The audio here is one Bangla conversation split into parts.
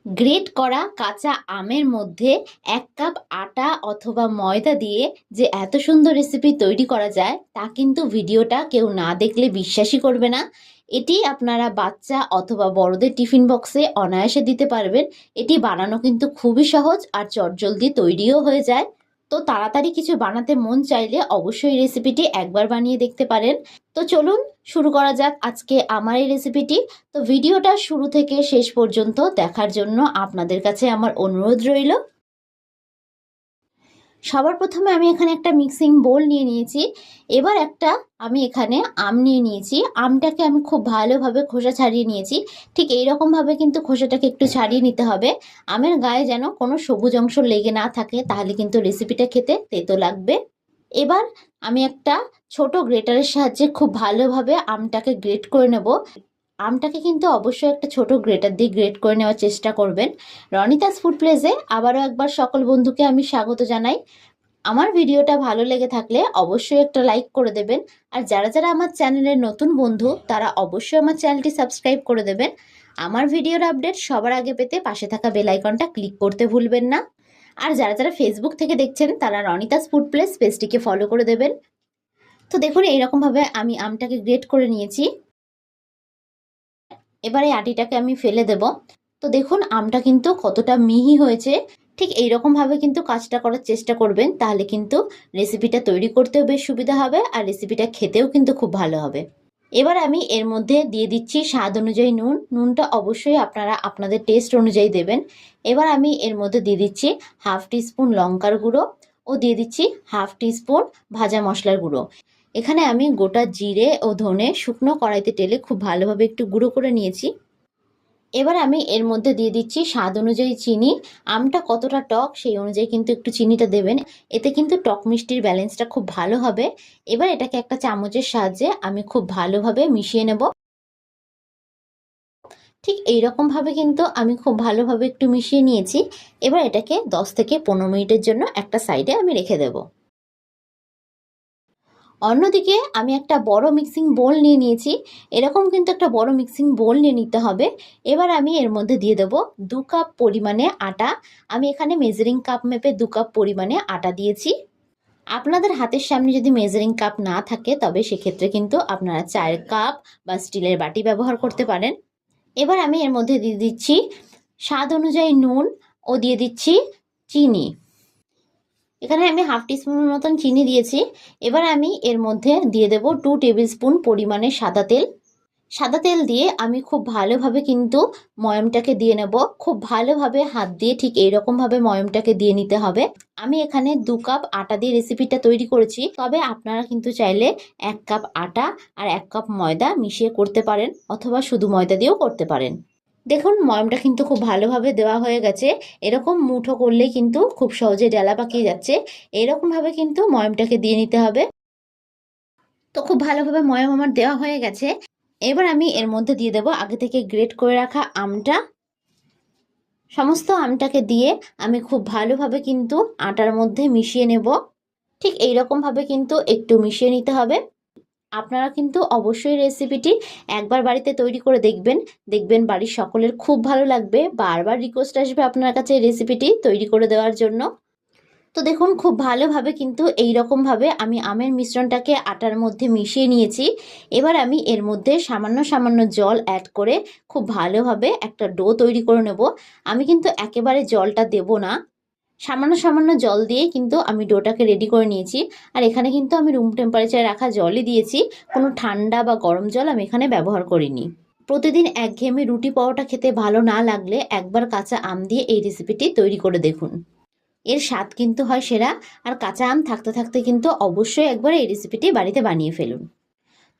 গ্রেট করা কাঁচা আমের মধ্যে ১ কাপ আটা অথবা ময়দা দিয়ে যে এত সুন্দর রেসিপি তৈরি করা যায় তা কিন্তু ভিডিওটা কেউ না দেখলে বিশ্বাসই করবে না। এটি আপনারা বাচ্চা অথবা বড়দের টিফিন বক্সে অনায়াসে দিতে পারবেন। এটি বানানো কিন্তু খুবই সহজ আর চটজলদি তৈরিও হয়ে যায়। তো তাড়াতাড়ি কিছু বানাতে মন চাইলে অবশ্যই রেসিপিটি একবার বানিয়ে দেখতে পারেন। তো চলুন শুরু করা যাক আজকে আমার এই রেসিপিটি। তো ভিডিওটা শুরু থেকে শেষ পর্যন্ত দেখার জন্য আপনাদের কাছে আমার অনুরোধ রইল। সবার প্রথমে আমি এখানে একটা মিক্সিং বোল নিয়ে নিয়েছি। এবার আমি এখানে আম নিয়ে নিয়েছি। আমটাকে আমি খুব ভালোভাবে খোসা ছাড়িয়ে নিয়েছি। ঠিক এইরকমভাবে কিন্তু খোসাটাকে একটু ছাড়িয়ে নিতে হবে। আমের গায়ে যেন কোনো সবুজ অংশ লেগে না থাকে, তাহলে কিন্তু রেসিপিটা খেতে তেতো লাগবে। এবার আমি একটা ছোট গ্রেটারের সাহায্যে খুব ভালোভাবে আমটাকে গ্রেট করে নেব। আমটাকে কিন্তু অবশ্যই একটা ছোট গ্রেটার দিয়ে গ্রেট করে নেওয়ার চেষ্টা করবেন। রনিতাস ফুড প্লেসে আবারও একবার সকল বন্ধুকে আমি স্বাগত জানাই। আমার ভিডিওটা ভালো লেগে থাকলে অবশ্যই একটা লাইক করে দেবেন। আর যারা যারা আমার চ্যানেলের নতুন বন্ধু তারা অবশ্যই আমার চ্যানেলটি সাবস্ক্রাইব করে দেবেন। আমার ভিডিওর আপডেট সবার আগে পেতে পাশে থাকা বেল আইকনটা ক্লিক করতে ভুলবেন না। আর যারা যারা ফেসবুক থেকে দেখছেন তারা রনিতাস ফুড প্লেস পেজটিকে ফলো করে দেবেন। তো দেখুন এইরকমভাবে আমি আমটাকে গ্রেট করে নিয়েছি। এবারে আটিটাকে আমি ফেলে দেব। তো দেখুন আমটা কিন্তু কতটা মিহি হয়েছে। ঠিক এইরকমভাবে কিন্তু কাজটা করার চেষ্টা করবেন, তাহলে কিন্তু রেসিপিটা তৈরি করতেও বেশ সুবিধা হবে আর রেসিপিটা খেতেও কিন্তু খুব ভালো হবে। এবার আমি এর মধ্যে দিয়ে দিচ্ছি স্বাদ অনুযায়ী নুন। নুনটা অবশ্যই আপনারা আপনাদের টেস্ট অনুযায়ী দেবেন। এবার আমি এর মধ্যে দিয়ে দিচ্ছি হাফ টিস্পুন লঙ্কার গুঁড়ো ও দিয়ে দিচ্ছি হাফ টিস্পুন ভাজা মশলার গুঁড়ো। এখানে আমি গোটা জিরে ও ধনে শুকনো কড়াইতে টেলে খুব ভালোভাবে একটু গুঁড়ো করে নিয়েছি। এবার আমি এর মধ্যে দিয়ে দিচ্ছি স্বাদ অনুযায়ী চিনি। আমটা কতটা টক সেই অনুযায়ী কিন্তু একটু চিনিটা দেবেন, এতে কিন্তু টক মিষ্টির ব্যালেন্সটা খুব ভালো হবে। এবার এটাকে একটা চামচের সাহায্যে আমি খুব ভালোভাবে মিশিয়ে নেব। ঠিক এইরকমভাবে কিন্তু আমি খুব ভালোভাবে একটু মিশিয়ে নিয়েছি। এবার এটাকে 10 থেকে 15 মিনিটের জন্য একটা সাইডে আমি রেখে দেবো। অন্যদিকে আমি একটা বড় মিক্সিং বোল নিয়ে নিয়েছি। এরকম কিন্তু একটা বড় মিক্সিং বোল নিয়ে নিতে হবে। এবার আমি এর মধ্যে দিয়ে দেব 2 কাপ পরিমাণে আটা। আমি এখানে মেজারিং কাপ মেপে 2 কাপ পরিমাণে আটা দিয়েছি। আপনাদের হাতের সামনে যদি মেজারিং কাপ না থাকে তবে সেক্ষেত্রে কিন্তু আপনারা চায়ের কাপ বা স্টিলের বাটি ব্যবহার করতে পারেন। এবার আমি এর মধ্যে দিয়ে দিচ্ছি স্বাদ অনুযায়ী নুন ও দিয়ে দিচ্ছি চিনি। এখানে আমি হাফ টিস্পুনের মতন চিনি দিয়েছি। এবার আমি এর মধ্যে দিয়ে দেব 2 টেবিল স্পুন পরিমাণে সাদা তেল। সাদা তেল দিয়ে আমি খুব ভালোভাবে কিন্তু ময়মটাকে দিয়ে নেব। খুব ভালোভাবে হাত দিয়ে ঠিক এইরকমভাবে ময়মটাকে দিয়ে নিতে হবে। আমি এখানে 2 কাপ আটা দিয়ে রেসিপিটা তৈরি করেছি, তবে আপনারা কিন্তু চাইলে 1 কাপ আটা আর 1 কাপ ময়দা মিশিয়ে করতে পারেন, অথবা শুধু ময়দা দিয়েও করতে পারেন। দেখুন ময়মটা কিন্তু খুব ভালোভাবে দেওয়া হয়ে গেছে। এরকম মুঠো করলেই কিন্তু খুব সহজে ডেলা পাকিয়ে যাচ্ছে। এরকমভাবে কিন্তু ময়মটাকে দিয়ে নিতে হবে। তো খুব ভালোভাবে ময়ম আমার দেওয়া হয়ে গেছে। এবার আমি এর মধ্যে দিয়ে দেব আগে থেকে গ্রেট করে রাখা আমটা। সমস্ত আমটাকে দিয়ে আমি খুব ভালোভাবে কিন্তু আটার মধ্যে মিশিয়ে নেব। ঠিক এইরকমভাবে কিন্তু একটু মিশিয়ে নিতে হবে। আপনারা কিন্তু অবশ্যই রেসিপিটি একবার বাড়িতে তৈরি করে দেখবেন বাড়ির সকলের খুব ভালো লাগবে। বারবার রিকোয়েস্ট আসবে আপনার কাছে রেসিপিটি তৈরি করে দেওয়ার জন্য। তো দেখুন খুব ভালোভাবে কিন্তু এইরকমভাবে আমি আমের মিশ্রণটাকে আটার মধ্যে মিশিয়ে নিয়েছি। এবার আমি এর মধ্যে সামান্য সামান্য জল অ্যাড করে খুব ভালোভাবে একটা ডো তৈরি করে নেব। আমি কিন্তু একেবারে জলটা দেব না, সামান্য সামান্য জল দিয়ে কিন্তু আমি ডোটাকে রেডি করে নিয়েছি। আর এখানে কিন্তু আমি রুম টেম্পারেচারে রাখা জলই দিয়েছি, কোনো ঠান্ডা বা গরম জল আমি এখানে ব্যবহার করিনি। প্রতিদিন একঘেয়েমি রুটি পরোটা খেতে ভালো না লাগলে একবার কাঁচা আম দিয়ে এই রেসিপিটি তৈরি করে দেখুন, এর স্বাদ কিন্তু হয় সেরা। আর কাঁচা আম থাকতে থাকতে কিন্তু অবশ্যই একবার এই রেসিপিটি বাড়িতে বানিয়ে ফেলুন।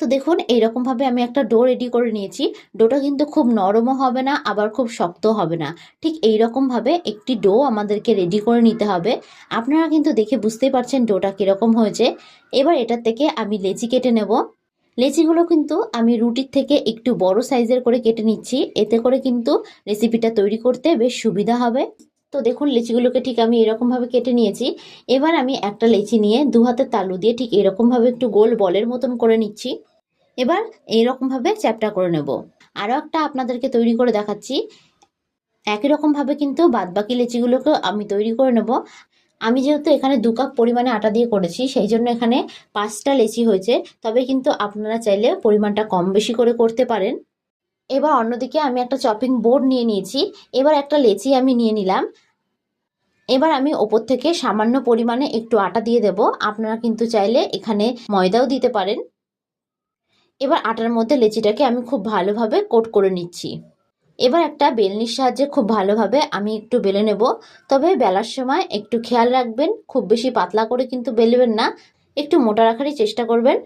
তো দেখুন এইরকমভাবে আমি একটা ডো রেডি করে নিয়েছি। ডোটা কিন্তু খুব নরমও হবে না, আবার খুব শক্তও হবে না। ঠিক এইরকমভাবে একটি ডো আমাদেরকে রেডি করে নিতে হবে। আপনারা কিন্তু দেখে বুঝতেই পারছেন ডোটা কীরকম হয়েছে। এবার এটার থেকে আমি লেচি কেটে নেব। লেচিগুলো কিন্তু আমি রুটির থেকে একটু বড় সাইজের করে কেটে নিচ্ছি, এতে করে কিন্তু রেসিপিটা তৈরি করতে বেশ সুবিধা হবে। তো দেখুন লেচিগুলোকে ঠিক আমি এরকমভাবে কেটে নিয়েছি। এবার আমি একটা লেচি নিয়ে 2 হাতের তালু দিয়ে ঠিক এরকমভাবে একটু গোল বলের মতন করে নিচ্ছি। এবার এইরকমভাবে চ্যাপটা করে নেব। আরও একটা আপনাদেরকে তৈরি করে দেখাচ্ছি। একই রকমভাবে কিন্তু বাদবাকি লেচিগুলোকেও আমি তৈরি করে নেব। আমি যেহেতু এখানে 2 কাপ পরিমাণে আটা দিয়ে করেছি, সেই জন্য এখানে 5টা লেচি হয়েছে। তবে কিন্তু আপনারা চাইলে পরিমাণটা কম বেশি করে করতে পারেন। এবার অন্যদিকে আমি একটা চপিং বোর্ড নিয়ে নিয়েছি। এবার একটা লেচি আমি নিয়ে নিলাম। এবার আমি ওপর থেকে সামান্য পরিমাণে একটু আটা দিয়ে দেব। আপনারা কিন্তু চাইলে এখানে ময়দাও দিতে পারেন। এবার আটার মধ্যে লেচিটাকে আমি খুব ভালোভাবে কোট করে নিচ্ছি। এবার একটা বেলনির সাহায্যে খুব ভালোভাবে আমি একটু বেলে নেব। তবে বেলার সময় একটু খেয়াল রাখবেন, খুব বেশি পাতলা করে কিন্তু বেলবেন না, একটু মোটা রাখারই চেষ্টা করবেন।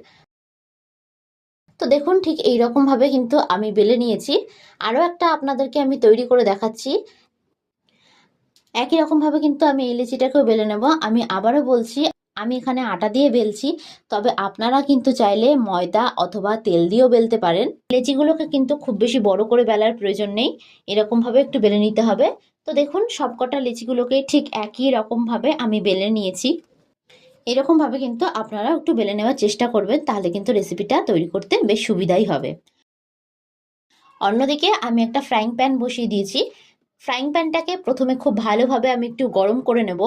তো দেখুন ঠিক এই রকম ভাবে কিন্তু আমি বেলে নিয়েছি। আরও একটা আপনাদেরকে আমি তৈরি করে দেখাচ্ছি। একই রকম ভাবে কিন্তু আমি এই লেচিটাকেও বেলে নেব। আমি আবারও বলছি, আমি এখানে আটা দিয়ে বেলছি, তবে আপনারা কিন্তু চাইলে ময়দা অথবা তেল দিয়েও বেলতে পারেন। লেচিগুলোকে কিন্তু খুব বেশি বড় করে বেলার প্রয়োজন নেই, এরকম ভাবে একটু বেলে নিতে হবে। তো দেখুন সবকটা লেচিগুলোকে ঠিক একই রকম ভাবে আমি বেলে নিয়েছি। এরকম ভাবে কিন্তু আপনারা একটু বেলে নেওয়ার চেষ্টা করবেন, তাহলে কিন্তু রেসিপিটা তৈরি করতে বেশ সুবিধাই হবে। অন্যদিকে আমি একটা ফ্রাইং প্যান বসিয়ে দিয়েছি। ফ্রাইং প্যানটাকে প্রথমে খুব ভালোভাবে আমি একটু গরম করে নেব।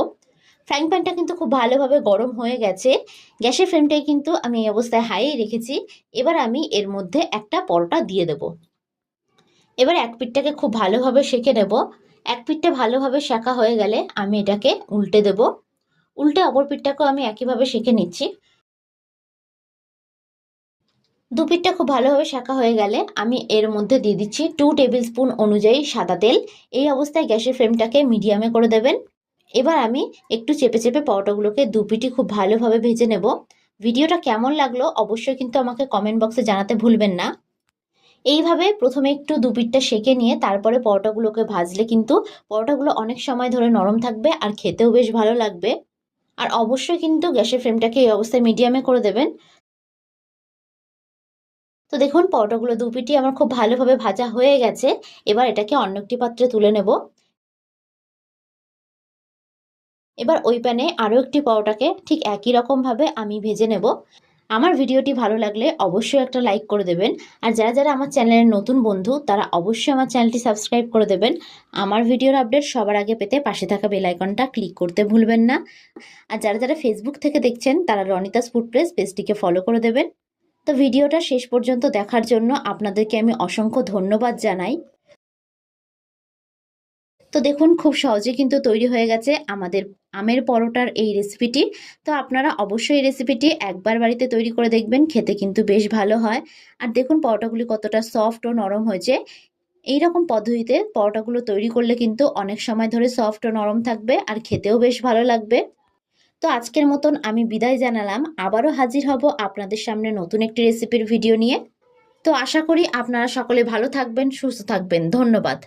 ফ্রাইং প্যানটা কিন্তু খুব ভালোভাবে গরম হয়ে গেছে। গ্যাসের ফ্লেমটাই কিন্তু আমি এই অবস্থায় হাইয়ে রেখেছি। এবার আমি এর মধ্যে একটা পরোটা দিয়ে দেব। এবার এক পিঠটাকে খুব ভালোভাবে সেঁকে নেব। এক পিঠটা ভালোভাবে সেঁকা হয়ে গেলে আমি এটাকে উল্টে দেব। উল্টে অপর পিঠটাকেও আমি একইভাবে সেঁকে নিচ্ছি। দু পিঠটা খুব ভালোভাবে সেঁকা হয়ে গেলে আমি এর মধ্যে দিয়ে দিচ্ছি 2 টেবিল স্পুন অনুযায়ী সাদা তেল। এই অবস্থায় গ্যাসের ফ্লেমটাকে মিডিয়ামে করে দেবেন। এবার আমি একটু চেপে চেপে পরোটাগুলোকে দু পিঠই খুব ভালোভাবে ভেজে নেব। ভিডিওটা কেমন লাগলো অবশ্যই কিন্তু আমাকে কমেন্ট বক্সে জানাতে ভুলবেন না। এইভাবে প্রথমে একটু দু পিঠটা সেঁকে নিয়ে তারপরে পরোটাগুলোকে ভাজলে কিন্তু পরোটাগুলো অনেক সময় ধরে নরম থাকবে আর খেতেও বেশ ভালো লাগবে। আর অবশ্যই কিন্তু গ্যাসের ফ্লেমটাকে এই অবস্থায় মিডিয়ামে করে দেবেন। তো দেখুন পরোটাগুলো দু পিঠই আমার খুব ভালোভাবে ভাজা হয়ে গেছে। এবার এটাকে অন্য একটি পাত্রে তুলে নেব। এবার ওই প্যানে আরও একটি পরোটাকে ঠিক একই রকমভাবে আমি ভেজে নেব। আমার ভিডিওটি ভালো লাগলে অবশ্যই একটা লাইক করে দেবেন। আর যারা যারা আমার চ্যানেলের নতুন বন্ধু তারা অবশ্যই আমার চ্যানেলটি সাবস্ক্রাইব করে দেবেন। আমার ভিডিওর আপডেট সবার আগে পেতে পাশে থাকা বেল আইকনটা ক্লিক করতে ভুলবেন না। আর যারা যারা ফেসবুক থেকে দেখছেন তারা রনিতাস ফুড প্রেস পেজটিকে ফলো করে দেবেন। তো ভিডিওটা শেষ পর্যন্ত দেখার জন্য আপনাদেরকে আমি অসংখ্য ধন্যবাদ জানাই। তো দেখুন খুব সহজে কিন্তু তৈরি হয়ে গেছে আমাদের আমের পরোটার এই রেসিপিটি। তো আপনারা অবশ্যই এই রেসিপিটি একবার বাড়িতে তৈরি করে দেখবেন, খেতে কিন্তু বেশ ভালো হয়। আর দেখুন পরোটাগুলি কতটা সফট ও নরম হয়েছে। এই রকম পদ্ধতিতে পরোটাগুলো তৈরি করলে কিন্তু অনেক সময় ধরে সফট ও নরম থাকবে আর খেতেও বেশ ভালো লাগবে। তো আজকের মতন আমি বিদায় জানালাম। আবারও হাজির হব আপনাদের সামনে নতুন একটি রেসিপির ভিডিও নিয়ে। তো আশা করি আপনারা সকলে ভালো থাকবেন, সুস্থ থাকবেন। ধন্যবাদ।